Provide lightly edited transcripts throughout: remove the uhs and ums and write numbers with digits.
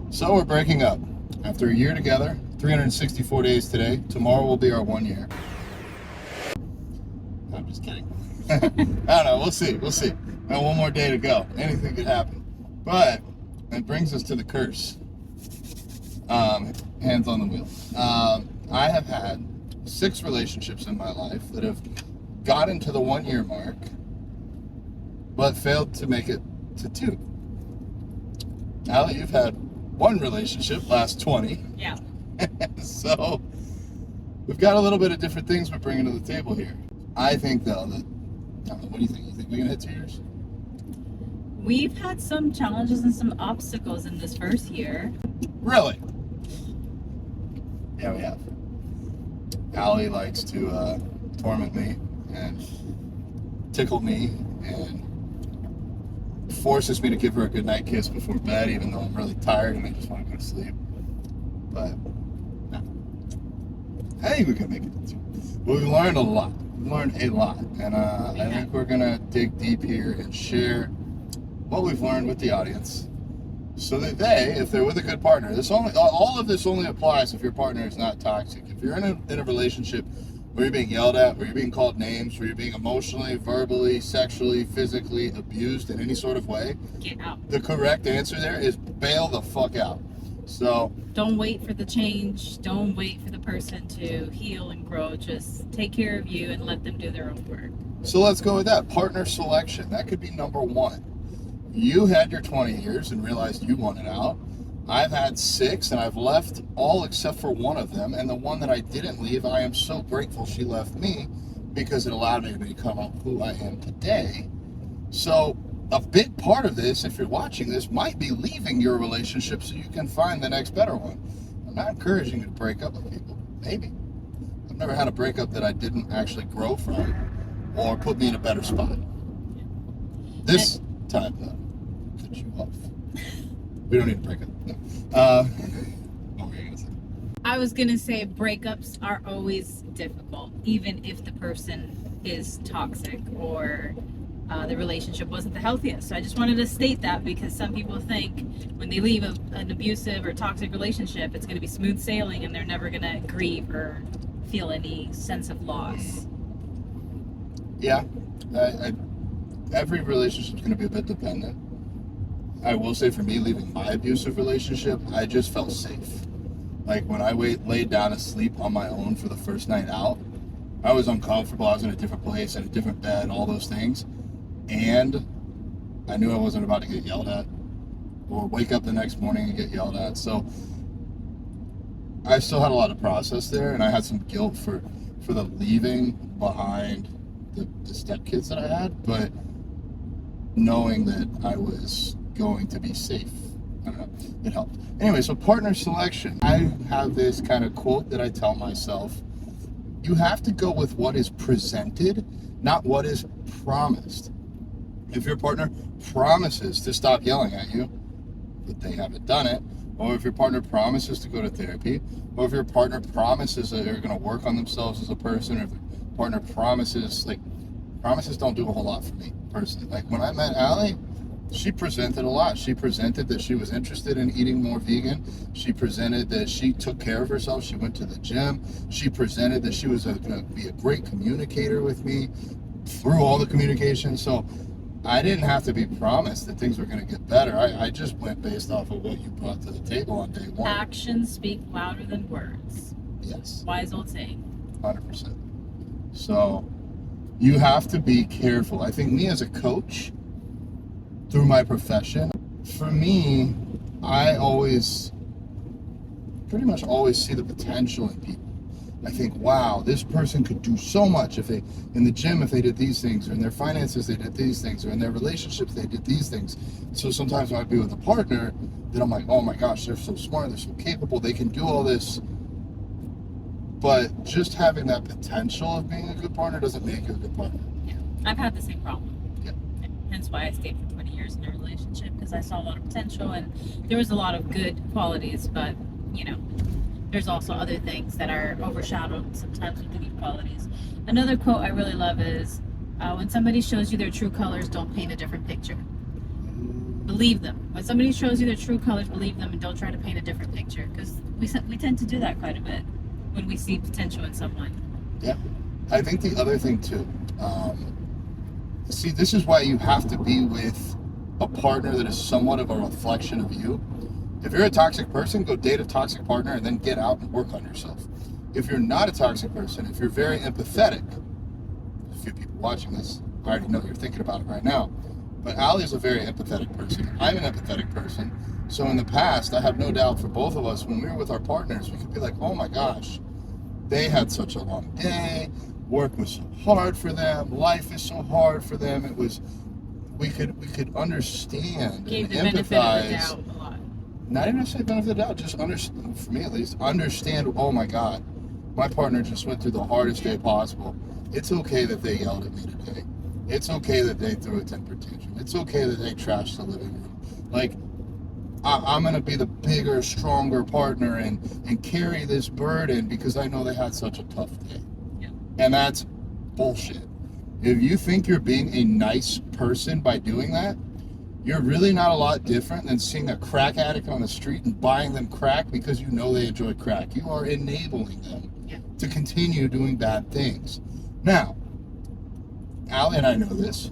So we're breaking up. After a year together, 364 days today. Tomorrow will be our 1 year. No, I'm just kidding. I don't know. We'll see. We'll see. Now, one more day to go. Anything could happen. But it brings us to the curse. Hands on the wheel. I have had 6 relationships in my life that have gotten to the 1 year mark, but failed to make it to 2. Allie, you've had 1 relationship, last 20. Yeah. So we've got a little bit of different things we're bringing to the table here. I think, though, that, what do you think? You think we're going to hit 2 years? We've had some challenges and some obstacles in this first year. Really? Yeah, we have. Allie likes to torment me and tickle me and forces me to give her a goodnight kiss before bed, even though I'm really tired and I just want to go to sleep. But no. I think we can make it to 2. We've learned a lot. We've learned a lot. And I think we're going to dig deep here and share what we've learned with the audience so that they, if they're with a good partner, all of this only applies if your partner is not toxic. If you're in a relationship where you're being yelled at, where you're being called names, where you're being emotionally, verbally, sexually, physically abused in any sort of way, get out. The correct answer there is bail the fuck out. So don't wait for the change. Don't wait for the person to heal and grow. Just take care of you and let them do their own work. So let's go with that. Partner selection. That could be number 1. You had your 20 years and realized you wanted out. I've had 6 and I've left all except for one of them. And the one that I didn't leave, I am so grateful she left me because it allowed me to become who I am today. So a big part of this, if you're watching this, might be leaving your relationship so you can find the next better one. I'm not encouraging you to break up with people. Maybe. I've never had a breakup that I didn't actually grow from or put me in a better spot. This time, though, cut you off. We don't need to break up. No. What were you going to say? I was going to say breakups are always difficult, even if the person is toxic or the relationship wasn't the healthiest. So I just wanted to state that because some people think when they leave an abusive or toxic relationship, it's going to be smooth sailing and they're never going to grieve or feel any sense of loss. Yeah. Every relationship is going to be a bit dependent. I will say for me, leaving my abusive relationship, I just felt safe. Like when I laid down to sleep on my own for the first night out, I was uncomfortable. I was in a different place, in a different bed, all those things. And I knew I wasn't about to get yelled at or wake up the next morning and get yelled at. So I still had a lot of process there, and I had some guilt for the leaving behind the stepkids that I had, but knowing that I was going to be safe, I don't know, it helped. Anyway, so partner selection. I have this kind of quote that I tell myself: you have to go with what is presented, not what is promised. If your partner promises to stop yelling at you, but they haven't done it, or if your partner promises to go to therapy, or if your partner promises that they're going to work on themselves as a person, or if your partner promises don't do a whole lot for me personally. Like when I met Allie, she presented a lot. She presented that she was interested in eating more vegan. She presented that she took care of herself. She went to the gym. She presented that she was going to be a great communicator with me through all the communication. So I didn't have to be promised that things were going to get better. I just went based off of what you brought to the table on day 1. Actions speak louder than words. Yes. Wise old saying. 100%. So you have to be careful. I think me as a coach, through my profession, for me, I pretty much always see the potential in people. I think, wow, this person could do so much if they, in the gym, if they did these things, or in their finances, they did these things, or in their relationships, they did these things. So sometimes when I'd be with a partner, then I'm like, oh my gosh, they're so smart, they're so capable, they can do all this. But just having that potential of being a good partner doesn't make you a good partner. Yeah, I've had the same problem. Yeah. Hence why I stayed for 20 years in a relationship, because I saw a lot of potential and there was a lot of good qualities, but there's also other things that are overshadowed sometimes with the good qualities. Another quote I really love is, when somebody shows you their true colors, don't paint a different picture. Believe them. When somebody shows you their true colors, believe them and don't try to paint a different picture, because we tend to do that quite a bit when we see potential in someone. Yeah. I think the other thing too, see, this is why you have to be with a partner that is somewhat of a reflection of you. If you're a toxic person, go date a toxic partner and then get out and work on yourself. If you're not a toxic person, if you're very empathetic, a few people watching this, I already know you're thinking about it right now, but Ali is a very empathetic person. I'm an empathetic person. So in the past, I have no doubt for both of us, when we were with our partners, we could be like, oh my gosh, they had such a long day, work was so hard for them, life is so hard for them. It was, we could understand Gave and the empathize. benefit of the doubt a lot. Not even necessarily benefit of the doubt, just understand, for me at least, understand, oh my God, my partner just went through the hardest day possible. It's okay that they yelled at me today. It's okay that they threw a temper tantrum. It's okay that they trashed the living room. Like, I'm going to be the bigger, stronger partner and carry this burden because I know they had such a tough day. Yeah. And that's bullshit. If you think you're being a nice person by doing that, you're really not a lot different than seeing a crack addict on the street and buying them crack because you know they enjoy crack. You are enabling them to continue doing bad things. Now, Ali and I know this.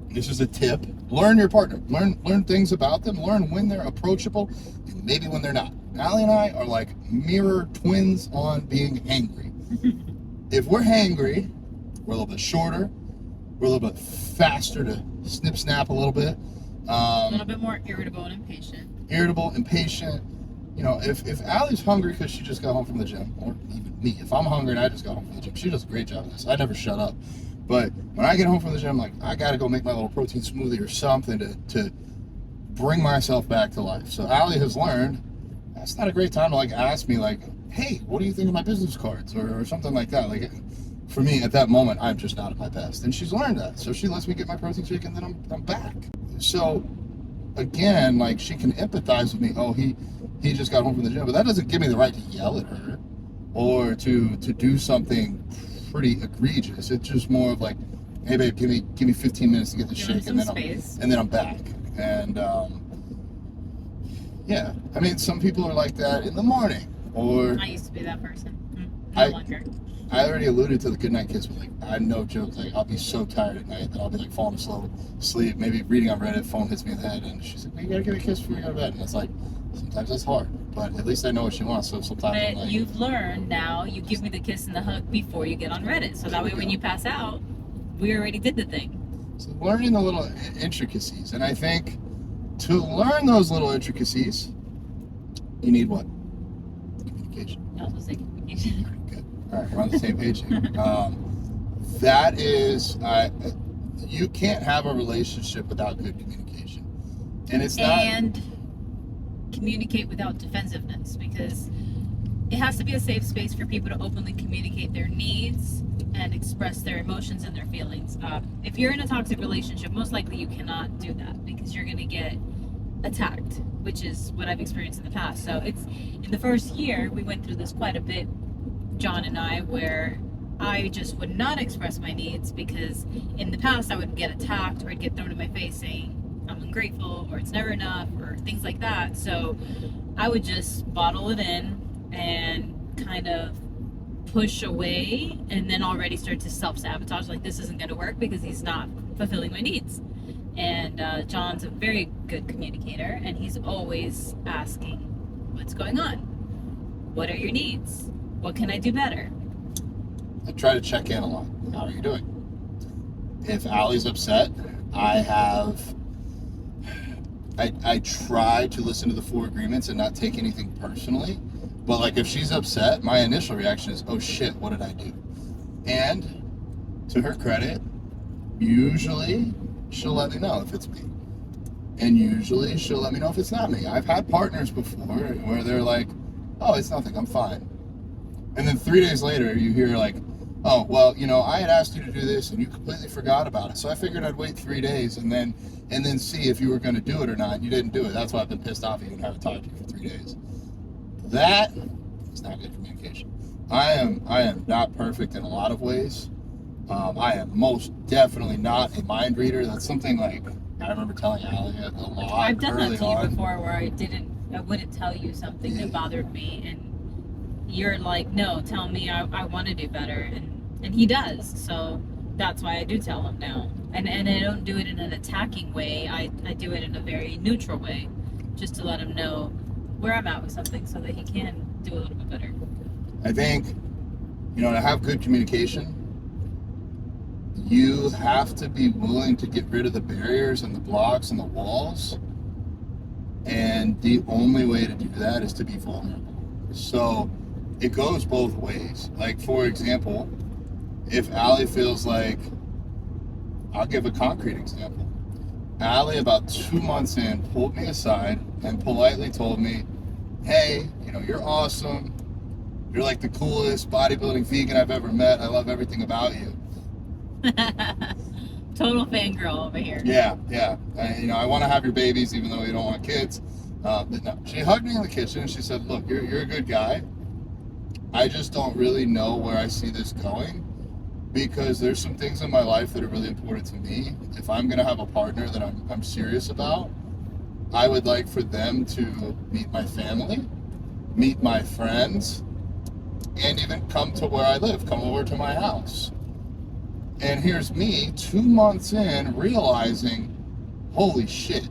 This is a tip. Learn your partner. Learn things about them. Learn when they're approachable and maybe when they're not. Ali and I are like mirror twins on being hangry. If we're hangry, we're a little bit shorter. We're a little bit faster to snip snap a little bit. A little bit more irritable and impatient. You know, if Allie's hungry because she just got home from the gym, or even me, if I'm hungry and I just got home from the gym, she does a great job of this. I never shut up. But when I get home from the gym, like, I gotta go make my little protein smoothie or something to bring myself back to life. So Allie has learned that's not a great time to like ask me like, hey, what do you think of my business cards or something like that. Like, for me at that moment, I'm just not at my best, and she's learned that. So she lets me get my protein shake, and then I'm back. So again, like, she can empathize with me. Oh, he just got home from the gym, but that doesn't give me the right to yell at her or to do something pretty egregious. It's just more of like, hey babe, give me 15 minutes to get the shake, and then I'm back. And yeah, I mean, some people are like that in the morning. Or I used to be that person. I- No longer. I already alluded to the goodnight kiss, but like, I no joke, like, I'll be so tired at night that I'll be like falling asleep, maybe reading on Reddit, phone hits me in the head, and she's like, well, you gotta give me a kiss before you go to bed. And it's like, sometimes that's hard, but at least I know what she wants. So sometimes I'm But like, you've learned now, you give me the kiss and the hug before you get on Reddit. So that way when you pass out, we already did the thing. so learning the little intricacies. And I think to learn those little intricacies, you need what? Communication. I was saying communication. Good. All right, we're on the same page here. That is, you can't have a relationship without good communication. And it's not... And communicate without defensiveness, because it has to be a safe space for people to openly communicate their needs and express their emotions and their feelings. If you're in a toxic relationship, most likely you cannot do that because you're going to get attacked, which is what I've experienced in the past. So it's, in the first year, we went through this quite a bit, John and I, where I just would not express my needs because in the past I would get attacked or I'd get thrown in my face saying I'm ungrateful or it's never enough or things like that. So I would just bottle it in and kind of push away, and then already start to self-sabotage, like, this isn't going to work because he's not fulfilling my needs. And John's a very good communicator, and he's always asking, what's going on? What are your needs? What can I do better? I try to check in a lot. How are you doing? If Allie's upset, I try to listen to the 4 agreements and not take anything personally. But like, if she's upset, my initial reaction is, oh shit, what did I do? And to her credit, usually she'll let me know if it's me. And usually she'll let me know if it's not me. I've had partners before where they're like, oh, it's nothing, I'm fine. And then 3 days later, you hear like, oh, well, you know, I had asked you to do this and you completely forgot about it. So I figured I'd wait 3 days and then see if you were going to do it or not. You didn't do it. That's why I've been pissed off at you and haven't talked to you for 3 days. That is not good communication. I am not perfect in a lot of ways. I am most definitely not a mind reader. That's something like I remember telling Allie a lot. I've done that early to you on. before, where I wouldn't tell you something that bothered me, and you're like, no, tell me, I want to do better, and he does. So that's why I do tell him now, and I don't do it in an attacking way. I do it in a very neutral way, just to let him know where I'm at with something, so that he can do a little bit better. I think, to have good communication, you have to be willing to get rid of the barriers and the blocks and the walls. And the only way to do that is to be vulnerable. So it goes both ways. Like, for example, if Allie feels like, I'll give a concrete example. Allie, about 2 months in, pulled me aside and politely told me, hey, you're awesome. You're like the coolest bodybuilding vegan I've ever met. I love everything about you. Total fangirl over here. Yeah. I want to have your babies even though you don't want kids. But no, she hugged me in the kitchen and she said, look, you're a good guy. I just don't really know where I see this going, because there's some things in my life that are really important to me. If I'm going to have a partner that I'm serious about, I would like for them to meet my family, meet my friends, and even come to where I live, come over to my house. And here's me 2 months in realizing, holy shit,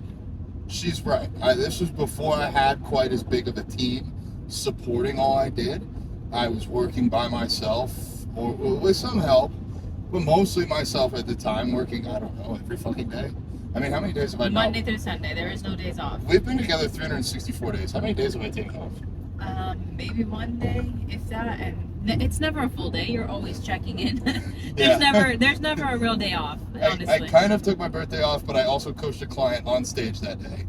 she's right. This was before I had quite as big of a team supporting all I did. I was working by myself or with some help, but mostly myself at the time, working, I don't know, every fucking day. I mean, how many days have I Monday through Sunday. There is no days off. We've been together 364 days. How many days have I taken off? Maybe one day, if that, and it's never a full day. You're always checking in. Yeah. There's never a real day off, honestly. I kind of took my birthday off, but I also coached a client on stage that day.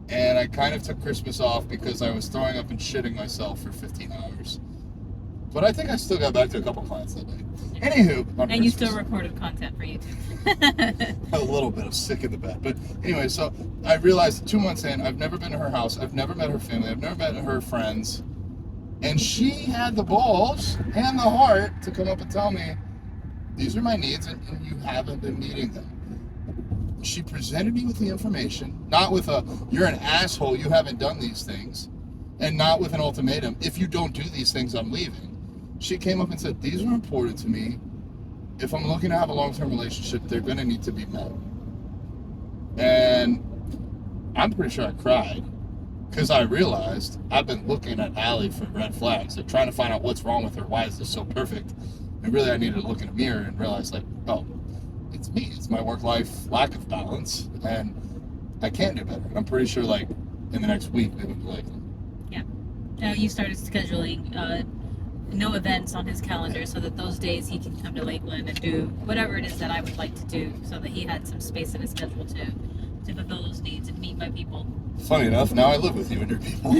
And I kind of took Christmas off because I was throwing up and shitting myself for 15 hours. But I think I still got back to a couple clients that day. Anywho, on and Christmas. you still recorded content for YouTube. A little bit of sick in the bed. But anyway, so I realized 2 months in, I've never been to her house. I've never met her family. I've never met her friends. And she had the balls and the heart to come up and tell me, these are my needs and you haven't been meeting them. She presented me with the information, not with a, you're an asshole, you haven't done these things, and not with an ultimatum, if you don't do these things, I'm leaving. She came up and said, these are important to me. If I'm looking to have a long-term relationship, they're going to need to be met. And I'm pretty sure I cried, because I realized I've been looking at Allie for red flags, like trying to find out what's wrong with her, why is this so perfect? And really I needed to look in a mirror and realize, like, oh, it's me, it's my work-life lack of balance, and I can do better. And I'm pretty sure, like, in the next week, they would be like, yeah. You started scheduling no events on his calendar so that those days he can come to Lakeland and do whatever it is that I would like to do, so that he had some space in his schedule to fulfill those needs and meet my people. Funny enough, now I live with you and your people.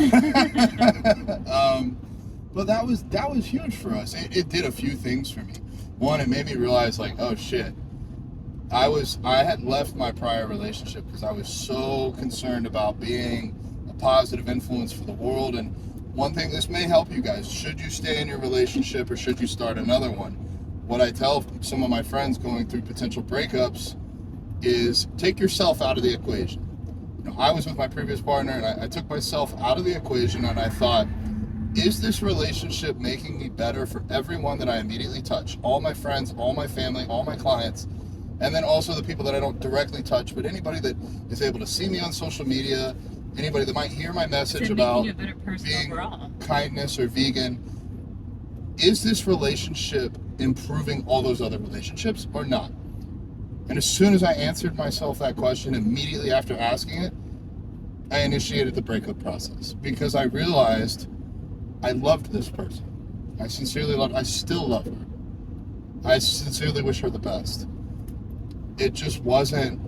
But that was huge for us. It did a few things for me. One, it made me realize, like, oh shit, I had left my prior relationship because I was so concerned about being a positive influence for the world. And one thing, this may help you guys, should you stay in your relationship or should you start another one, what I tell some of my friends going through potential breakups is take yourself out of the equation. I was with my previous partner and I took myself out of the equation and I thought, is this relationship making me better for everyone that I immediately touch? All my friends, all my family, all my clients, and then also the people that I don't directly touch, but anybody that is able to see me on social media, anybody that might hear my message about you a better person being overall. kindness or vegan. Is this relationship improving all those other relationships or not? And as soon as I answered myself that question, immediately after asking it, I initiated the breakup process because I realized I loved this person. I still love her. I sincerely wish her the best. It just wasn't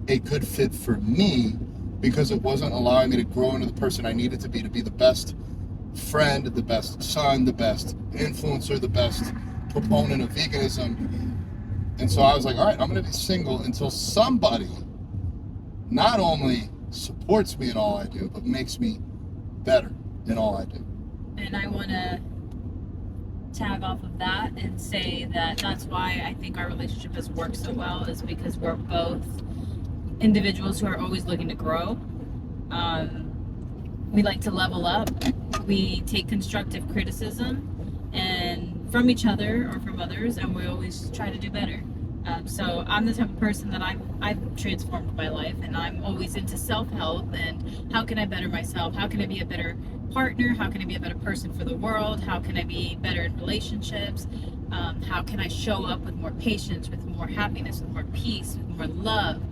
a good fit for me because it wasn't allowing me to grow into the person I needed to be the best friend, the best son, the best influencer, the best proponent of veganism. And so I was like, all right, I'm going to be single until somebody not only supports me in all I do, but makes me better in all I do. And I want to tag off of that and say that that's why I think our relationship has worked so well, is because we're both individuals who are always looking to grow. We like to level up. We take constructive criticism and from each other or from others, and we always try to do better. So I'm the type of person that I've transformed my life, and I'm always into self-help and how can I better myself? How can I be a better partner? How can I be a better person for the world? How can I be better in relationships? How can I show up with more patience, with more happiness, with more peace, with more love?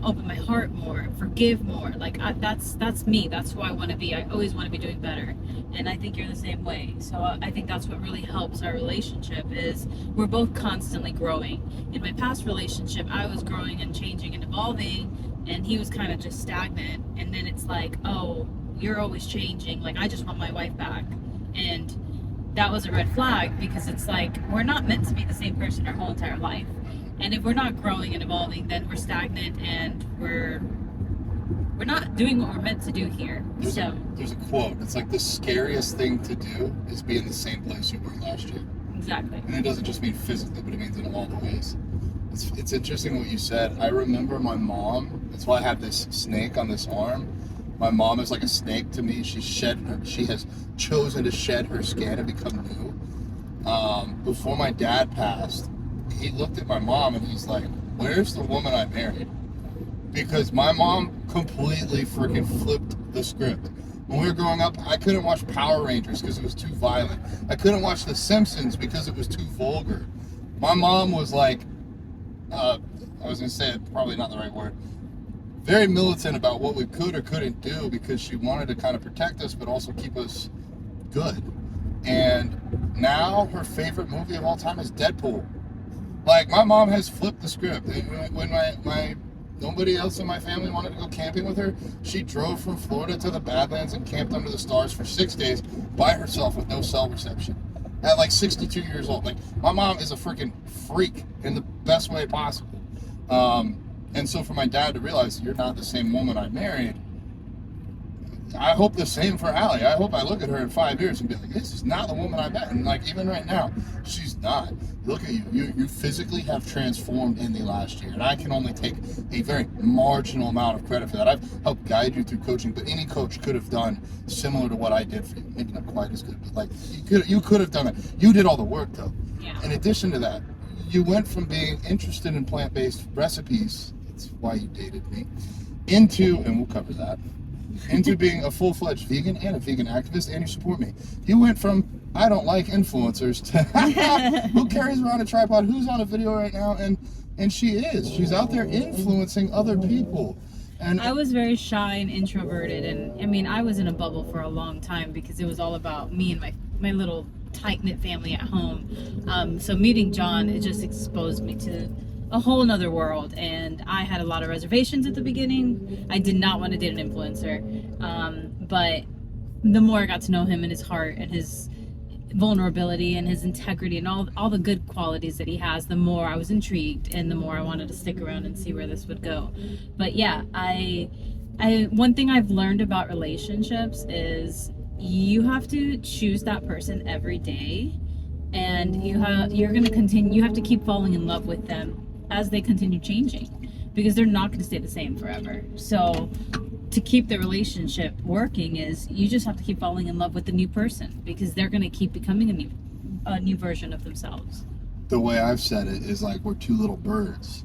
Open my heart more, forgive more. Like that's me. That's who I want to be. I always want to be doing better, and I think you're the same way. So I think that's what really helps our relationship is we're both constantly growing. In my past relationship, I was growing and changing and evolving, and he was kind of just stagnant. And then it's like, oh, you're always changing. Like I just want my wife back, and that was a red flag because it's like we're not meant to be the same person our whole entire life. And if we're not growing and evolving, then we're stagnant and we're not doing what we're meant to do here. There's a quote. It's like the scariest thing to do is be in the same place you were last year. Exactly. And it doesn't just mean physically, but it means in all the ways. It's interesting what you said. I remember my mom. That's why I have this snake on this arm. My mom is like a snake to me. She has chosen to shed her skin and become new. Before my dad passed, he looked at my mom and he's like, where's the woman I married? Because my mom completely freaking flipped the script. When we were growing up, I couldn't watch Power Rangers because it was too violent. I couldn't watch The Simpsons because it was too vulgar. My mom was like, I was going to say it, probably not the right word, very militant about what we could or couldn't do because she wanted to kind of protect us but also keep us good. And now her favorite movie of all time is Deadpool. Like, my mom has flipped the script. When nobody else in my family wanted to go camping with her, she drove from Florida to the Badlands and camped under the stars for 6 days by herself with no cell reception. At like 62 years old. Like, my mom is a freaking freak in the best way possible. And so for my dad to realize you're not the same woman I married, I hope the same for Allie. I hope I look at her in 5 years and be like, this is not the woman I met. And like, even right now, she's not. Look at you. You physically have transformed in the last year. And I can only take a very marginal amount of credit for that. I've helped guide you through coaching, but any coach could have done similar to what I did for you. Maybe not quite as good, but like you could have done it. You did all the work though. Yeah. In addition to that, you went from being interested in plant-based recipes, that's why you dated me, into, and we'll cover that, into being a full-fledged vegan and a vegan activist, and you support me. You went from, I don't like influencers, to who carries around a tripod, who's on a video right now, and she's out there influencing other people. And I was very shy and introverted, and I mean, I was in a bubble for a long time because it was all about me and my little tight-knit family at home. So meeting John, it just exposed me to a whole nother world, and I had a lot of reservations at the beginning. I did not want to date an influencer, but the more I got to know him and his heart and his vulnerability and his integrity and all the good qualities that he has, the more I was intrigued and the more I wanted to stick around and see where this would go. But yeah, I one thing I've learned about relationships is you have to choose that person every day, and you have to keep falling in love with them as they continue changing, because they're not going to stay the same forever. So to keep the relationship working is you just have to keep falling in love with the new person, because they're going to keep becoming a new version of themselves. The way I've said it is like we're two little birds.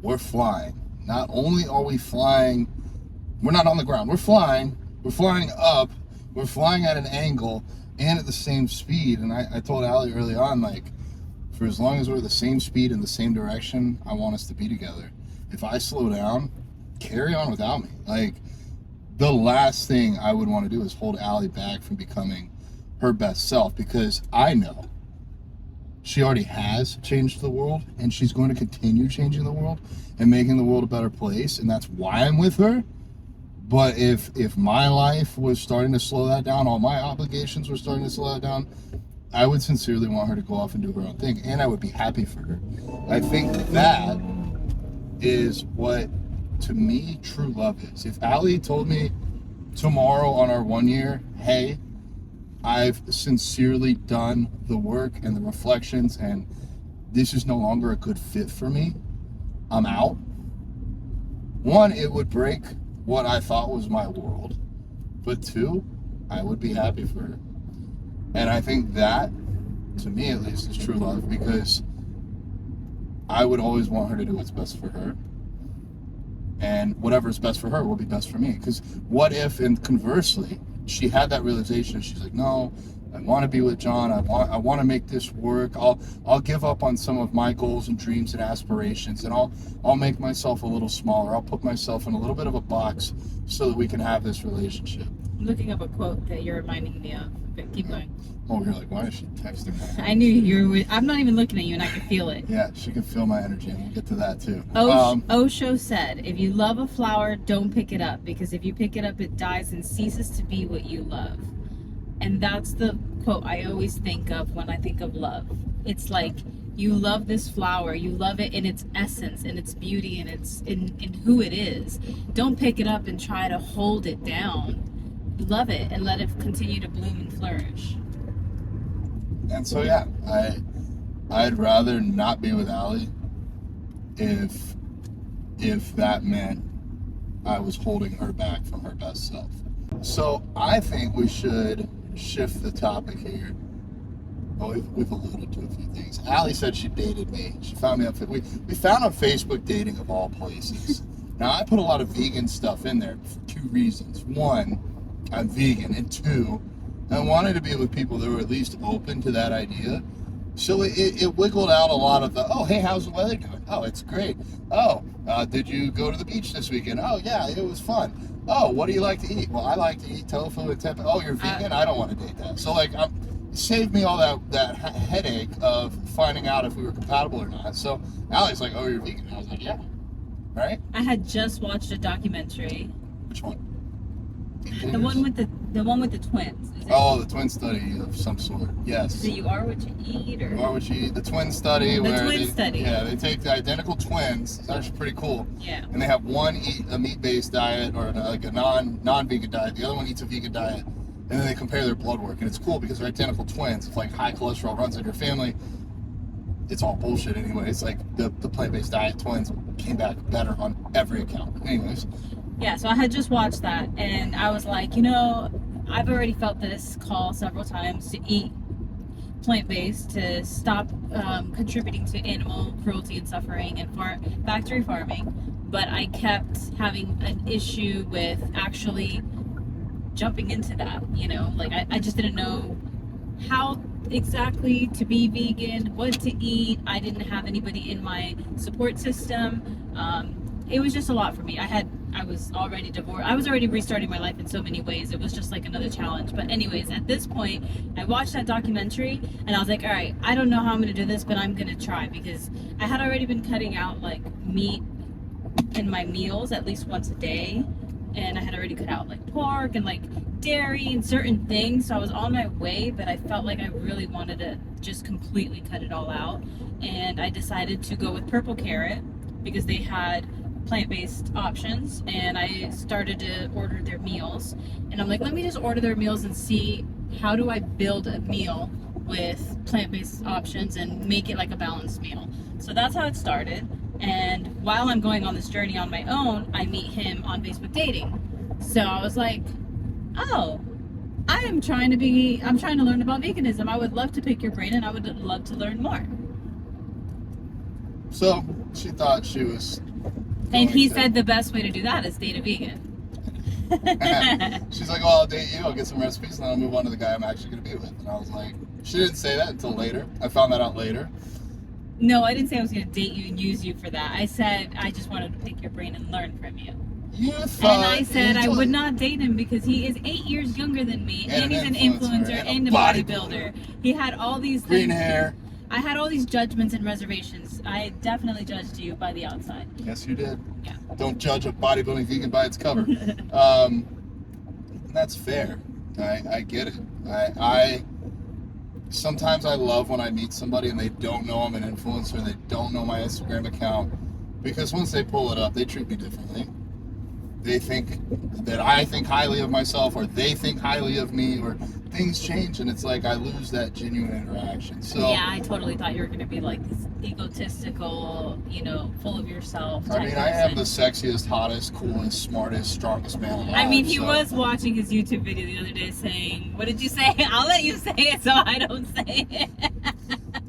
We're flying. Not only are we flying, we're not on the ground. We're flying up. We're flying at an angle and at the same speed. And I told Allie early on, like, for as long as we're the same speed in the same direction, I want us to be together. If I slow down, carry on without me. Like, the last thing I would want to do is hold Allie back from becoming her best self, because I know she already has changed the world, and she's going to continue changing the world and making the world a better place, and that's why I'm with her. But if my life was starting to slow that down, all my obligations were starting to slow that down, I would sincerely want her to go off and do her own thing, and I would be happy for her. I think that is what, to me, true love is. If Allie told me tomorrow on our 1 year, hey, I've sincerely done the work and the reflections, and this is no longer a good fit for me, I'm out, one, it would break what I thought was my world, but two, I would be happy for her. And I think that, to me at least, is true love, because I would always want her to do what's best for her, and whatever's best for her will be best for me. Because what if, and conversely, she had that realization, she's like, no, I want to be with John, I want to make this work, I'll give up on some of my goals and dreams and aspirations, and I'll make myself a little smaller, I'll put myself in a little bit of a box so that we can have this relationship. I'm looking up a quote that you're reminding me of, but keep going. Oh, you're like, why is she texting me? I knew you were. I'm not even looking at you, and I can feel it. Yeah, she can feel my energy, and we'll get to that too. Osho said, if you love a flower, don't pick it up, because if you pick it up, it dies and ceases to be what you love. And that's the quote I always think of when I think of love. It's like, you love this flower, you love it in its essence, in its beauty, and in who it is. Don't pick it up and try to hold it down. Love it and let it continue to bloom and flourish. And so yeah, I'd rather not be with Allie if that meant I was holding her back from her best self. So I think we should shift the topic here. Oh, we've alluded to a few things. Allie said she dated me. She found me on we found on Facebook dating, of all places. Now I put a lot of vegan stuff in there for two reasons. One, I'm vegan, and two, I wanted to be with people that were at least open to that idea. So it wiggled out a lot of the, oh, hey, how's the weather doing? Oh, it's great. Oh, did you go to the beach this weekend? Oh, yeah, it was fun. Oh, what do you like to eat? Well, I like to eat tofu and tempeh. Oh, you're vegan? I don't want to date that. So, like, it saved me all that headache of finding out if we were compatible or not. So Allie's like, oh, you're vegan? I was like, yeah. Right? I had just watched a documentary. Which one? The one with the twins. Oh, the twin study of some sort. Yes. So you are what you eat, or? You are what you eat. The twin study. Yeah, they take the identical twins. It's actually pretty cool. Yeah. And they have one eat a meat-based diet, or like a non-vegan diet. The other one eats a vegan diet. And then they compare their blood work. And it's cool because they're identical twins. If like high cholesterol runs in your family, it's all bullshit anyway. It's like the plant-based diet twins came back better on every account. Anyways. Yeah, so I had just watched that, and I was like, I've already felt this call several times to eat plant-based, to stop contributing to animal cruelty and suffering and factory farming, but I kept having an issue with actually jumping into that, like I just didn't know how exactly to be vegan, what to eat. I didn't have anybody in my support system. It was just a lot for me. I was already divorced. I was already restarting my life in so many ways. It was just like another challenge. But anyways, at this point, I watched that documentary and I was like, all right, I don't know how I'm going to do this, but I'm going to try, because I had already been cutting out like meat in my meals at least once a day. And I had already cut out like pork and like dairy and certain things. So I was on my way, but I felt like I really wanted to just completely cut it all out. And I decided to go with Purple Carrot because they had plant-based options, and I started to order their meals, and I'm like, let me just order their meals and see how do I build a meal with plant-based options and make it like a balanced meal. So that's how it started. And while I'm going on this journey on my own, I meet him on Facebook dating. So I was like, oh, I'm trying to learn about veganism. I would love to pick your brain, and I would love to learn more. So she thought she was. And he said the best way to do that is date a vegan. She's like, well, I'll date you, I'll get some recipes, and then I'll move on to the guy I'm actually going to be with. And I was like, she didn't say that until later. I found that out later. No, I didn't say I was going to date you and use you for that. I said I just wanted to pick your brain and learn from you. You thought. And I said I would not date him because he is 8 years younger than me, and he's an influencer and a bodybuilder. He had all these things. Green hair. I had all these judgments and reservations. I definitely judged you by the outside. Yes, you did. Yeah. Don't judge a bodybuilding vegan by its cover. That's fair. I get it. I sometimes I love when I meet somebody and they don't know I'm an influencer, they don't know my Instagram account, because once they pull it up, they treat me differently. they think that I think highly of myself, or they think highly of me, or things change, and it's like I lose that genuine interaction. So yeah, I totally thought you were going to be like this egotistical, you know, full of yourself type I mean, person. I am the sexiest, hottest, coolest, smartest, strongest man alive. I mean, he so. was watching his YouTube video the other day saying, what did you say? I'll let you say it so I don't say it.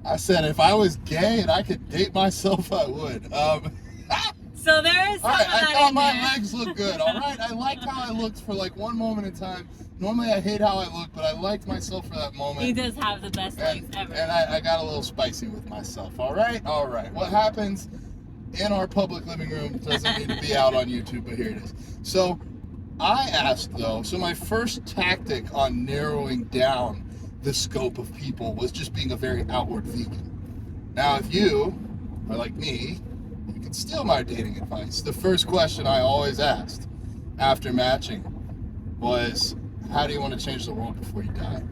I said if I was gay and I could date myself, I would. So there is some all right, of I that thought in my there. legs looked good. All right, I liked how I looked for like one moment in time. Normally I hate how I look, but I liked myself for that moment. He does have the best legs ever. And I got a little spicy with myself. All right. What happens in our public living room doesn't need to be out on YouTube, but here it is. So I asked though, so my first tactic on narrowing down the scope of people was just being a very outward vegan. Now, if you are like me, you can steal my dating advice. The first question I always asked after matching was, how do you want to change the world before you die?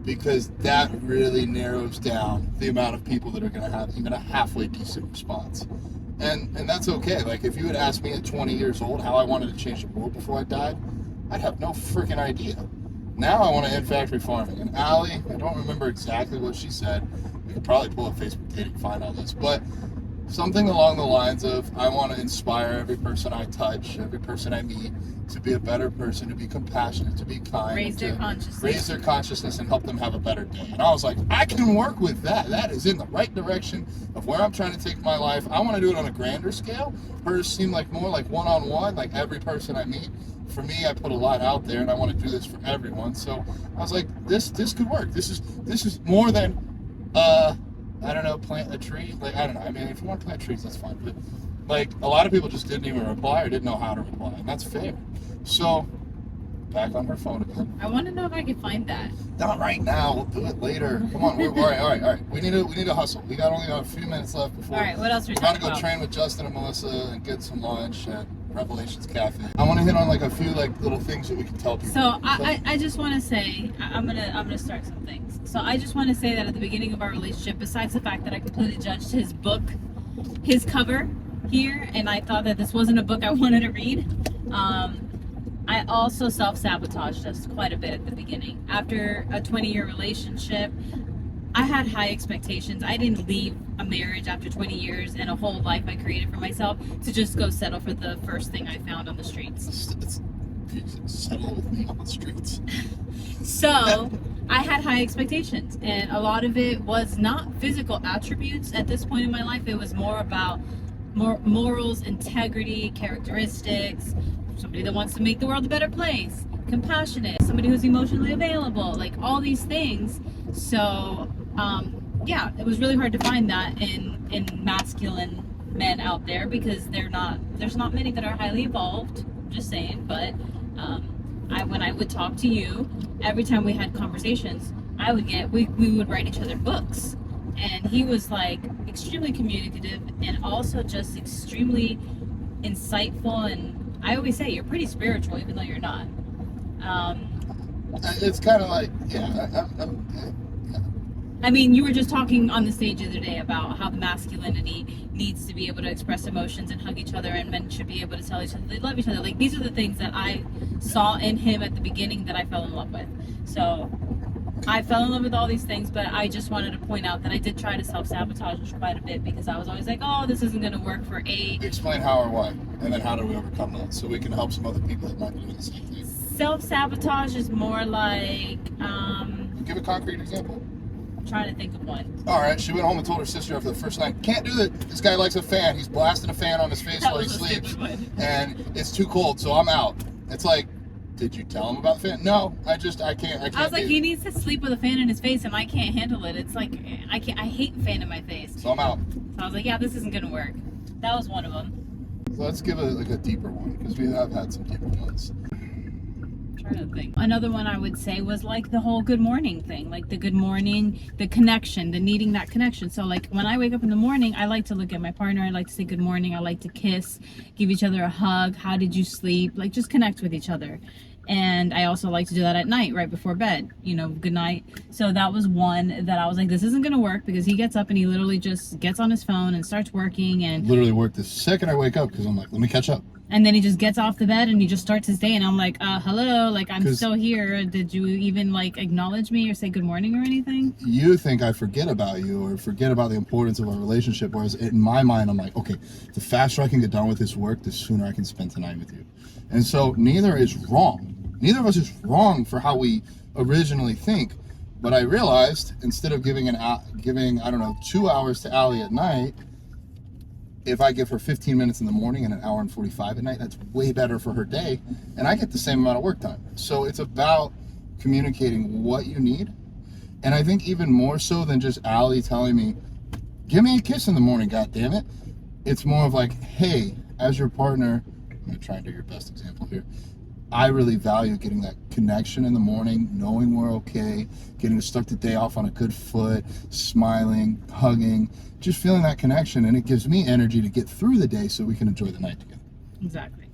Because that really narrows down the amount of people that are going to have even a halfway decent response. And that's okay. Like, if you had asked me at 20 years old how I wanted to change the world before I died, I'd have no freaking idea. Now I want to end factory farming. And Allie, I don't remember exactly what she said. We could probably pull up Facebook dating and find all this. But something along the lines of, I want to inspire every person I touch, every person I meet, to be a better person, to be compassionate, to be kind, Raise their consciousness. Raise their consciousness and help them have a better day. And I was like, I can work with that. That is in the right direction of where I'm trying to take my life. I want to do it on a grander scale. Hers seem like more like one-on-one, like every person I meet. For me, I put a lot out there, and I want to do this for everyone. So I was like, this could work. This is more than I don't know, plant a tree. Like, I don't know. I mean, if you want to plant trees, that's fine. But like, a lot of people just didn't even reply or didn't know how to reply, and that's fair. So, back on her phone again. I want to know if I can find that. Not right now. We'll do it later. Come on. All right. We need to hustle. We got only a few minutes left before. All right. What else are we We're talking gonna go about? train with Justin and Melissa and get some lunch at Revelations Cafe. I want to hit on like a few like little things that we can tell people. So I just want to say, I'm gonna start some things. So I just want to say that at the beginning of our relationship, besides the fact that I completely judged his book, his cover here, and I thought that this wasn't a book I wanted to read, I also self-sabotaged us quite a bit at the beginning. After a 20-year relationship, I had high expectations. I didn't leave a marriage after 20 years and a whole life I created for myself to just go settle for the first thing I found on the streets. Settle with me on the streets. So I had high expectations, and a lot of it was not physical attributes at this point in my life. It was more about morals, integrity, characteristics, somebody that wants to make the world a better place, compassionate, somebody who's emotionally available, like all these things. So yeah, it was really hard to find that in masculine men out there, because there's not many that are highly evolved, just saying. But when I would talk to you, every time we had conversations, we would write each other books, and he was like extremely communicative and also just extremely insightful. And I always say you're pretty spiritual, even though you're not. It's kind of like, I mean, you were just talking on the stage the other day about how the masculinity needs to be able to express emotions and hug each other, and men should be able to tell each other they love each other. Like, these are the things that I saw in him at the beginning that I fell in love with. So I fell in love with all these things, but I just wanted to point out that I did try to self-sabotage quite a bit, because I was always like, oh, this isn't going to work for A. Explain how or why, and then how do we overcome that so we can help some other people that might be doing the same thing. Self-sabotage is more like, Give a concrete example. I'm trying to think of one. All right, she went home and told her sister after the first night, can't do that. This guy likes a fan. He's blasting a fan on his face That while he was a sleeps, stupid one. and it's too cold, so I'm out. It's like, did you tell him about the fan? No, I can't. I was like, he needs to sleep with a fan in his face, and I can't handle it. It's like, I hate a fan in my face. So I'm out. So I was like, yeah, this isn't gonna work. That was one of them. So let's give a deeper one, because we have had some deeper ones. I'm trying to think. Another one I would say was like the whole good morning thing, like the good morning, the connection, the needing that connection. So like when I wake up in the morning, I like to look at my partner. I like to say good morning. I like to kiss, give each other a hug. How did you sleep? Like, just connect with each other. And I also like to do that at night, right before bed, good night. So that was one that I was like, this isn't going to work, because he gets up and he literally just gets on his phone and starts working. And Literally work the second I wake up, because I'm like, let me catch up. And then he just gets off the bed and he just starts his day, and I'm like, hello, like, I'm still here. Did you even like acknowledge me or say good morning or anything? You think I forget about you or forget about the importance of our relationship, whereas in my mind, I'm like, okay, the faster I can get done with this work, the sooner I can spend tonight with you. And so neither is wrong. Neither of us is wrong for how we originally think. But I realized instead of giving, I don't know, 2 hours to Allie at night, if I give her 15 minutes in the morning and an hour and 45 at night, that's way better for her day. And I get the same amount of work done. So it's about communicating what you need. And I think even more so than just Allie telling me, give me a kiss in the morning, goddammit. It's more of like, hey, as your partner, I'm gonna try and do your best example here. I really value getting that connection in the morning, knowing we're okay, getting to start the day off on a good foot, smiling, hugging, just feeling that connection. And it gives me energy to get through the day so we can enjoy the night together. Exactly.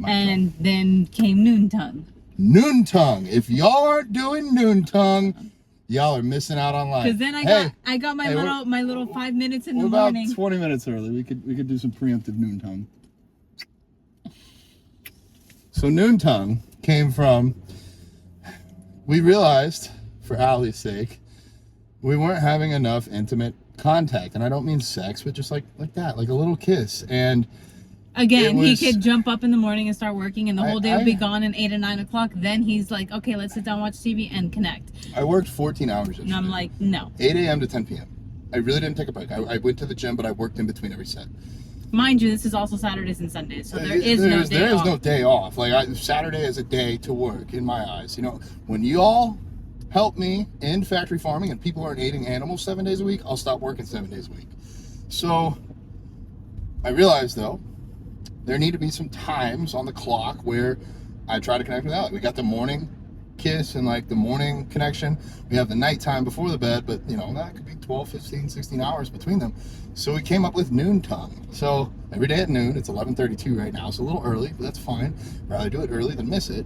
And then came noon tongue. Noon tongue. If y'all aren't doing noon tongue, y'all are missing out on life. Because then I got my little 5 minutes in the morning. About 20 minutes early. We could do some preemptive noon tongue. So noon tongue came from, we realized, for Allie's sake, we weren't having enough intimate contact. And I don't mean sex, but just like that, like a little kiss. And again, he could jump up in the morning and start working, and the whole day would be gone at 8 or 9 o'clock. Then he's like, okay, let's sit down, watch TV, and connect. I worked 14 hours yesterday. And I'm like, no. 8 a.m. to 10 p.m. I really didn't take a break. I went to the gym, but I worked in between every set. Mind you, this is also Saturdays and Sundays, so there is no day off. Like, Saturday is a day to work in my eyes. You know, when you all help me in factory farming and people aren't eating animals 7 days a week, I'll stop working 7 days a week. So I realized, though, there need to be some times on the clock where I try to connect with Allie. We got the morning kiss and like the morning connection. We have the nighttime before the bed, but you know, that could be 12, 15, 16 hours between them. So we came up with noon tongue. So every day at noon, it's 11:32 right now. So a little early, but that's fine. Rather do it early than miss it.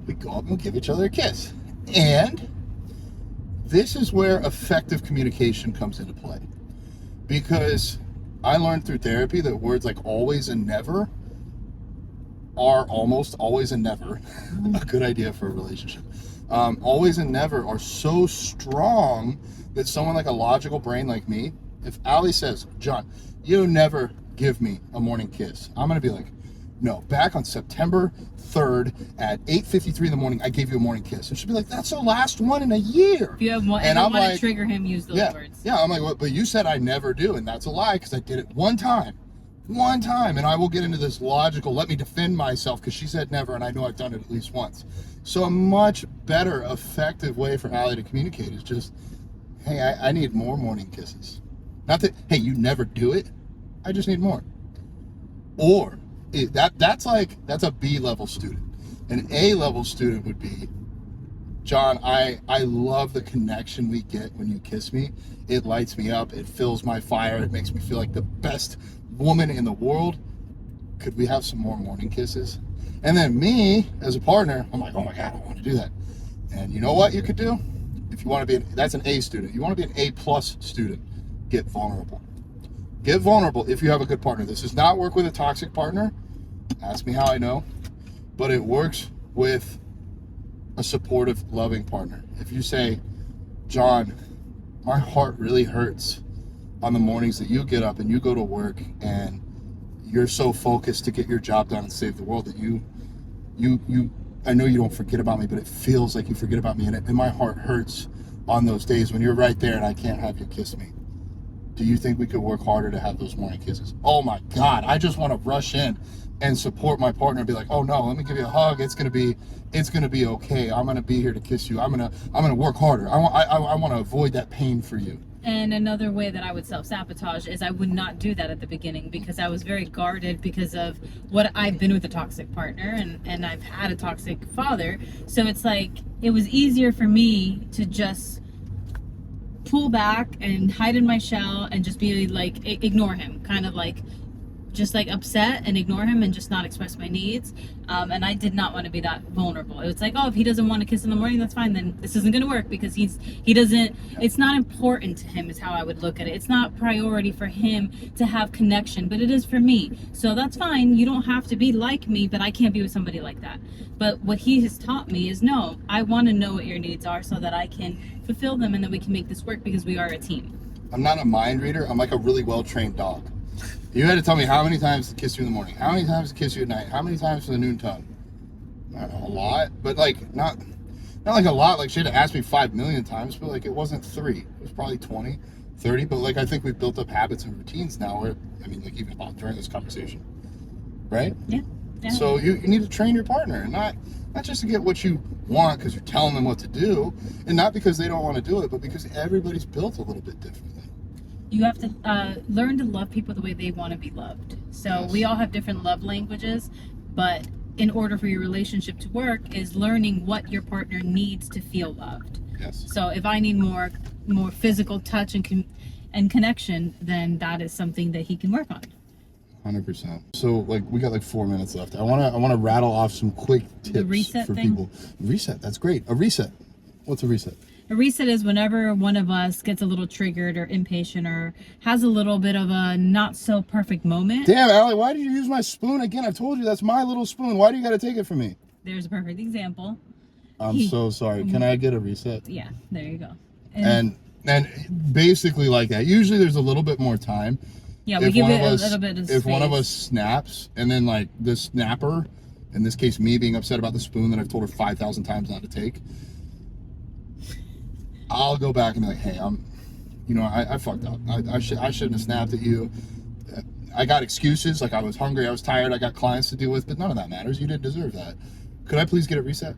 We go up and give each other a kiss. And this is where effective communication comes into play. Because I learned through therapy that words like always and never are almost always and never a good idea for a relationship. Always and never are so strong that someone like a logical brain like me, if Allie says, John, you never give me a morning kiss, I'm going to be like, no, back on September 3rd at 8:53 in the morning, I gave you a morning kiss. And she'll be like, that's the last one in a year. If you have one, and I don't want to trigger him, use those words. Yeah, I'm like, well, but you said I never do, and that's a lie because I did it one time, and I will get into this logical, let me defend myself because she said never, and I know I've done it at least once. So a much better, effective way for Allie to communicate is just, hey, I need more morning kisses. Not that, hey, you never do it, I just need more. Or, that's a B-level student. An A-level student would be, John, I love the connection we get when you kiss me. It lights me up, it fills my fire, it makes me feel like the best woman in the world. Could we have some more morning kisses? And then me, as a partner, I'm like, oh my God, I want to do that. And you know what you could do? If you want to be, that's an A student. You want to be an A+ student, get vulnerable. Get vulnerable if you have a good partner. This does not work with a toxic partner. Ask me how I know. But it works with a supportive, loving partner. If you say, John, my heart really hurts on the mornings that you get up and you go to work and you're so focused to get your job done and save the world that you I know you don't forget about me, but it feels like you forget about me, and my heart hurts on those days when you're right there and I can't have you kiss me. Do you think we could work harder to have those morning kisses? Oh my God, I just want to rush in and support my partner and be like, oh no, let me give you a hug. It's gonna be okay. I'm gonna be here to kiss you. I'm gonna work harder. I want to avoid that pain for you. And another way that I would self-sabotage is I would not do that at the beginning because I was very guarded because of what I've been with a toxic partner and I've had a toxic father. So it's like, it was easier for me to just pull back and hide in my shell and just be like, ignore him. Kind of like, just like upset and ignore him and just not express my needs. And I did not want to be that vulnerable. It was like, oh, if he doesn't want to kiss in the morning, that's fine. Then this isn't going to work because he doesn't, it's not important to him is how I would look at it. It's not priority for him to have connection, but it is for me. So that's fine. You don't have to be like me, but I can't be with somebody like that. But what he has taught me is no, I want to know what your needs are so that I can fulfill them and then we can make this work because we are a team. I'm not a mind reader. I'm like a really well-trained dog. You had to tell me how many times to kiss you in the morning, how many times to kiss you at night, how many times for the noon tongue. I don't know, a lot, but like not like a lot. Like she had to ask me 5 million times, but like it wasn't 3. It was probably 20, 30. But like I think we've built up habits and routines now where, I mean, like even during this conversation, right? Yeah. So you need to train your partner, and not just to get what you want because you're telling them what to do, and not because they don't want to do it, but because everybody's built a little bit differently. You have to learn to love people the way they want to be loved. So yes. We all have different love languages, but in order for your relationship to work is learning what your partner needs to feel loved. Yes. So if I need more physical touch and connection, then that is something that he can work on. 100%. So like we got like 4 minutes left. I wanna rattle off some quick tips for people. Reset. That's great. A reset. What's a reset? A reset is whenever one of us gets a little triggered or impatient or has a little bit of a not so perfect moment. Damn, Allie, why did you use my spoon again? I've told you that's my little spoon. Why do you got to take it from me? There's a perfect example. I'm so sorry. Can I get a reset? Yeah, there you go. And basically like that. Usually there's a little bit more time. Yeah, we give it a little bit of space. If one of us snaps and then like the snapper, in this case me being upset about the spoon that I've told her 5,000 times not to take, I'll go back and be like, hey, I fucked up. I shouldn't have snapped at you. I got excuses, like I was hungry, I was tired, I got clients to deal with, but none of that matters. You didn't deserve that. Could I please get a reset?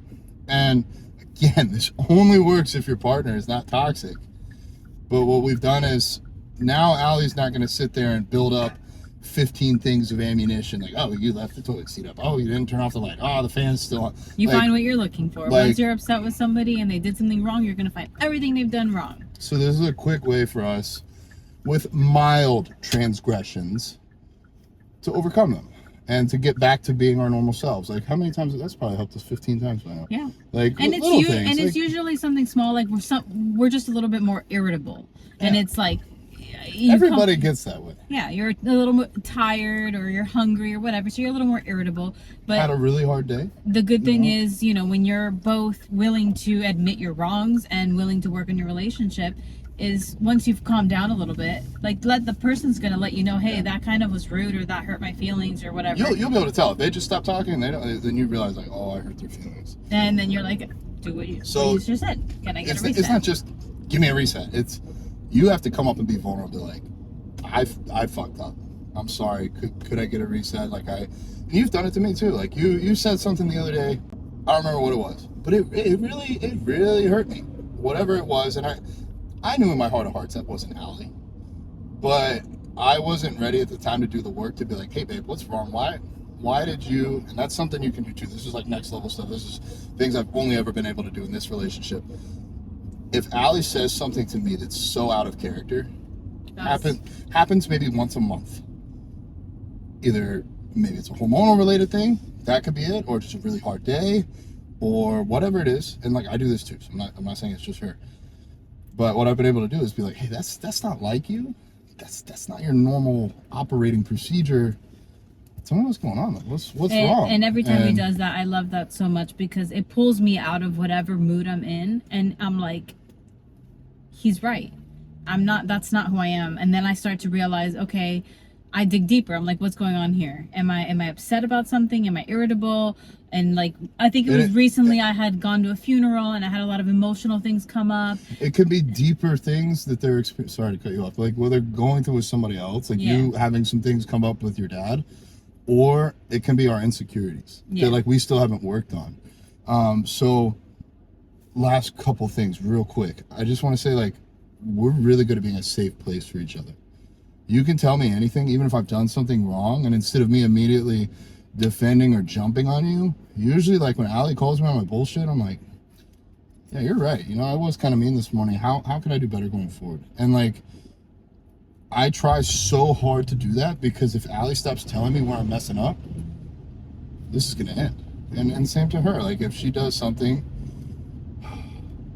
And again, this only works if your partner is not toxic. But what we've done is now Allie's not going to sit there and build up 15 things of ammunition, like, oh, you left the toilet seat up, oh, you didn't turn off the light, oh, the fan's still on. You find what you're looking for. Once you're upset with somebody and they did something wrong, you're going to find everything they've done wrong. So this is a quick way for us with mild transgressions to overcome them and to get back to being our normal selves. Like how many times? That's probably helped us 15 times by now. Yeah. Like and little things. And it's usually something small, like we're just a little bit more irritable. Yeah. And it's like everybody gets that way. Yeah, you're a little more tired or you're hungry or whatever, so you're a little more irritable. But had a really hard day. The good thing is, when you're both willing to admit your wrongs and willing to work on your relationship, is once you've calmed down a little bit, like the person's gonna let you know, hey, that kind of was rude or that hurt my feelings or whatever. You'll be able to tell if they just stop talking. Then you realize like, oh, I hurt their feelings. And then you're like, do what you just said. Can I get a reset? It's not just give me a reset. It's you have to come up and be vulnerable. Like, I fucked up. I'm sorry. Could I get a reset? Like you've done it to me too. Like you said something the other day. I don't remember what it was, but it really hurt me. Whatever it was, and I knew in my heart of hearts that wasn't Allie, but I wasn't ready at the time to do the work to be like, hey babe, what's wrong? Why did you? And that's something you can do too. This is like next level stuff. This is things I've only ever been able to do in this relationship. If Allie says something to me that's so out of character, happens maybe once a month. Either maybe it's a hormonal related thing, that could be it, or just a really hard day, or whatever it is. And like I do this too, so I'm not saying it's just her. But what I've been able to do is be like, hey, that's not like you. That's not your normal operating procedure. Tell me what's going on. What's wrong? And every time he does that, I love that so much because it pulls me out of whatever mood I'm in, and I'm like, he's right. That's not who I am. And then I start to realize, okay, I dig deeper. I'm like, what's going on here? Am I upset about something? Am I irritable? And like, I think it was recently I had gone to a funeral and I had a lot of emotional things come up. It could be deeper things that they're experiencing. Sorry to cut you off. Like whether going through with somebody else, like you having some things come up with your dad, or it can be our insecurities that like we still haven't worked on. So last couple things real quick. I just want to say like, we're really good at being a safe place for each other. You can tell me anything, even if I've done something wrong, and instead of me immediately defending or jumping on you, usually like when Allie calls me on my bullshit, I'm like, yeah, you're right. I was kind of mean this morning. How can I do better going forward? And like, I try so hard to do that, because if Allie stops telling me where I'm messing up, this is going to end. And same to her. Like, if she does something,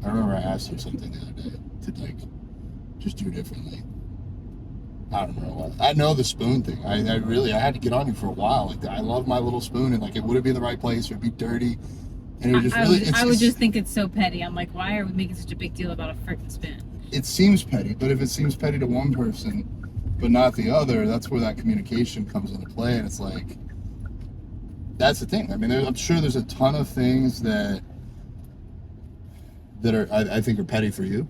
I remember I asked her something the other day to, like, just do differently. I don't know what. I know the spoon thing. I had to get on you for a while. Like, I love my little spoon, and like it wouldn't be in the right place, or it'd be dirty, and it would just I would just think it's so petty. I'm like, why are we making such a big deal about a freaking spoon? It seems petty, but if it seems petty to one person, but not the other, that's where that communication comes into play, and it's like, that's the thing. I mean, I'm sure there's a ton of things that are I think are petty for you,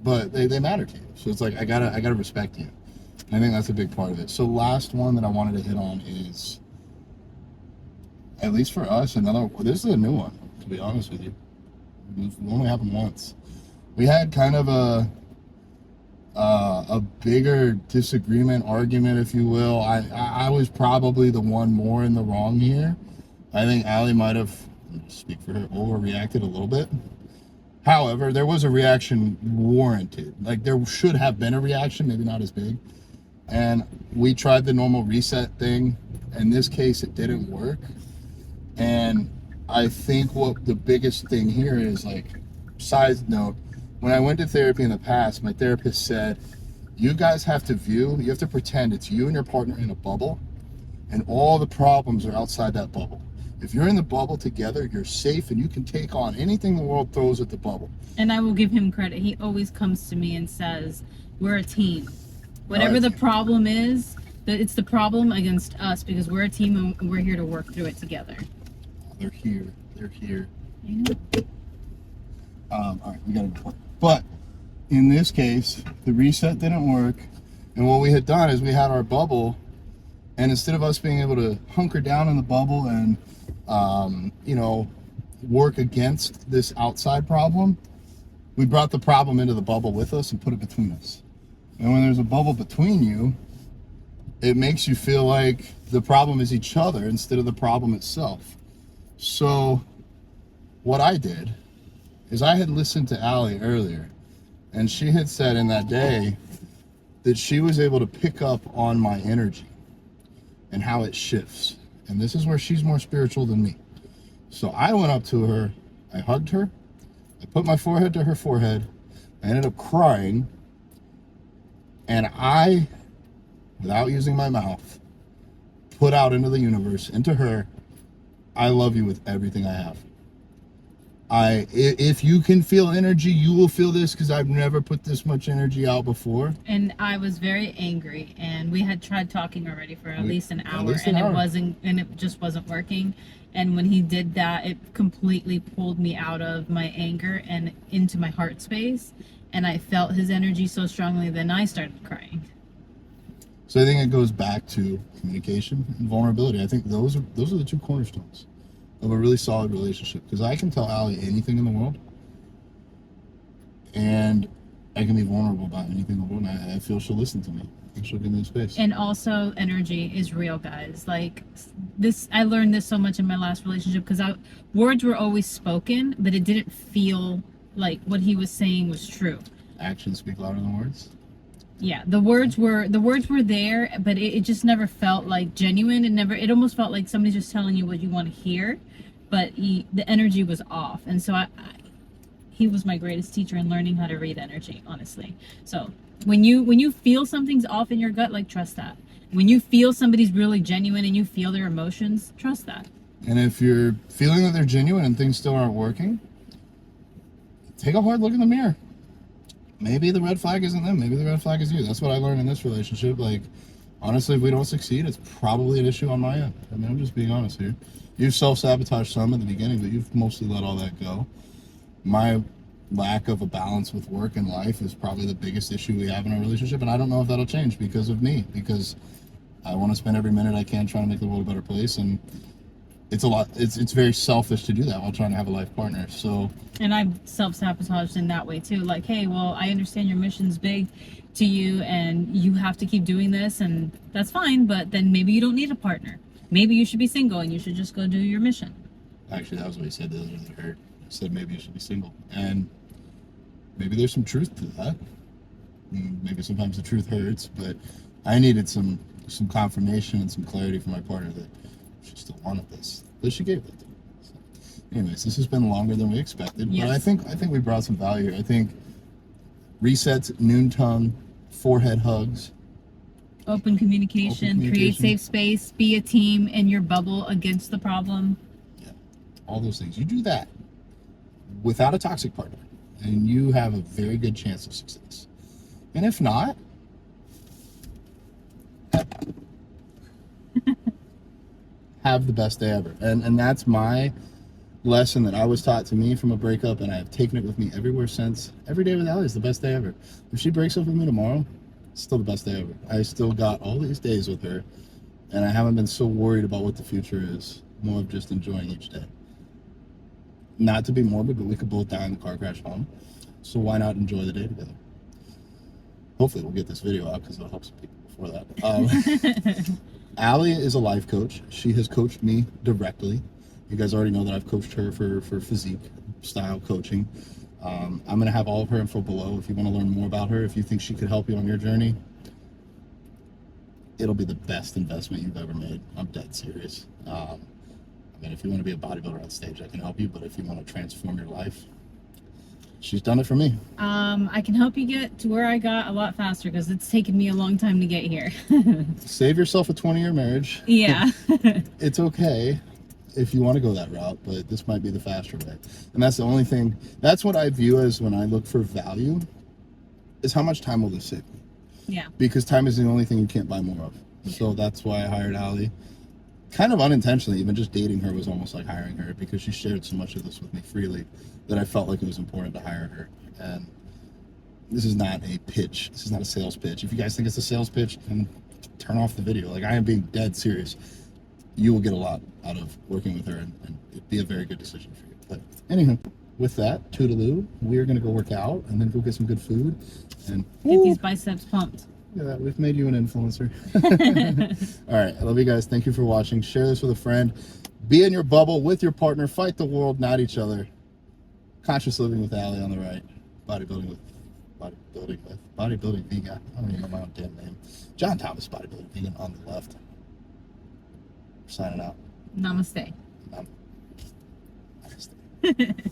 but they matter to you. So it's like, I gotta respect you. And I think that's a big part of it. So last one that I wanted to hit on is, at least for us, this is a new one, to be honest with you. It only happened once. We had kind of a bigger disagreement, argument, if you will. I was probably the one more in the wrong here. I think Allie might have, speak for her, overreacted a little bit. However, there was a reaction warranted. Like, there should have been a reaction, maybe not as big. And we tried the normal reset thing. In this case, it didn't work. And I think what the biggest thing here is, like, side note, when I went to therapy in the past, my therapist said, you guys have to pretend it's you and your partner in a bubble, and all the problems are outside that bubble. If you're in the bubble together, you're safe, and you can take on anything the world throws at the bubble. And I will give him credit. He always comes to me and says, we're a team. Whatever the problem is, it's the problem against us, because we're a team and we're here to work through it together. They're here. Yeah. All right, we got to report. But in this case, the reset didn't work. And what we had done is we had our bubble, and instead of us being able to hunker down in the bubble and, work against this outside problem, we brought the problem into the bubble with us and put it between us. And when there's a bubble between you, it makes you feel like the problem is each other instead of the problem itself. So what I did is I had listened to Allie earlier, and she had said in that day that she was able to pick up on my energy and how it shifts. And this is where she's more spiritual than me. So I went up to her, I hugged her, I put my forehead to her forehead, I ended up crying, and I, without using my mouth, put out into the universe, into her, I love you with everything I have. If you can feel energy, you will feel this, because I've never put this much energy out before. And I was very angry, and we had tried talking already for at least an hour, it just wasn't working. And when he did that, it completely pulled me out of my anger and into my heart space. And I felt his energy so strongly, then I started crying. So I think it goes back to communication and vulnerability. I think those are the two cornerstones of a really solid relationship, because I can tell Allie anything in the world, and I can be vulnerable about anything in the world, and I feel she'll listen to me, and she'll give me space. And also, energy is real, guys. Like this, I learned this so much in my last relationship, because words were always spoken, but it didn't feel like what he was saying was true. Actions speak louder than words. Yeah, the words were there, but it just never felt like genuine. It almost felt like somebody's just telling you what you want to hear, but the energy was off. And so he was my greatest teacher in learning how to read energy, honestly. So when you feel something's off in your gut, like, trust that. When you feel somebody's really genuine and you feel their emotions, trust that. And if you're feeling that they're genuine and things still aren't working, take a hard look in the mirror. Maybe the red flag isn't them. Maybe the red flag is you. That's what I learned in this relationship. Like, honestly, if we don't succeed, it's probably an issue on my end. I mean, I'm just being honest here. You've self-sabotaged some in the beginning, but you've mostly let all that go. My lack of a balance with work and life is probably the biggest issue we have in our relationship, and I don't know if that'll change because of me, because I want to spend every minute I can trying to make the world a better place, and it's a lot. It's very selfish to do that while trying to have a life partner. So, and I've self-sabotaged in that way too. Like, hey, well, I understand your mission's big to you and you have to keep doing this, and that's fine, but then maybe you don't need a partner. Maybe you should be single and you should just go do your mission. Actually, that was what he said the other day that hurt. He said maybe you should be single, and maybe there's some truth to that. Maybe sometimes the truth hurts, but I needed some confirmation and some clarity from my partner that she still wanted this, but she gave it to me. So, anyways, this has been longer than we expected, Yes. but I think we brought some value here. I think resets, noon tongue, forehead hugs, Open communication, create safe space, be a team in your bubble against the problem. yeah, all those things. You do that without a toxic partner, and you have a very good chance of success. And if not, have the best day ever. And that's my lesson that I was taught to me from a breakup, and I have taken it with me everywhere since. Every day with Allie is the best day ever. If she breaks up with me tomorrow, it's still the best day ever. I still got all these days with her, and I haven't been so worried about what the future is. More of just enjoying each day. Not to be morbid, but we could both die in the car crash home. So why not enjoy the day together? Hopefully we'll get this video out because it'll help some people before that. Allie is a life coach. She has coached me directly. You guys already know that I've coached her for physique style coaching. I'm going to have all of her info below if you want to learn more about her. If you think she could help you on your journey, it'll be the best investment you've ever made. I'm dead serious. I mean, if you want to be a bodybuilder on stage, I can help you. But if you want to transform your life, she's done it for me. I can help you get to where I got a lot faster because it's taken me a long time to get here. Save yourself a 20-year marriage. Yeah. It's okay if you want to go that route, but this might be the faster way. And that's the only thing, that's what I view as when I look for value, is how much time will this save me? Yeah. Because time is the only thing you can't buy more of. So that's why I hired Allie. Kind of unintentionally, even just dating her was almost like hiring her, because she shared so much of this with me freely that I felt like it was important to hire her. And this is not a pitch. This is not a sales pitch. If you guys think it's a sales pitch, then turn off the video. Like, I am being dead serious. You will get a lot out of working with her, and it'd be a very good decision for you. But anywho, with that, toodaloo, we're going to go work out and then go get some good food. And Get these biceps pumped. yeah, we've made you an influencer. All right, I love you guys. Thank you for watching. Share this with a friend. Be in your bubble with your partner. Fight the world, not each other. Conscious living with Allie on the right. Bodybuilding Vegan. I don't even know my own damn name. John Thomas, Bodybuilding Vegan on the left. We're signing out. Namaste. Namaste.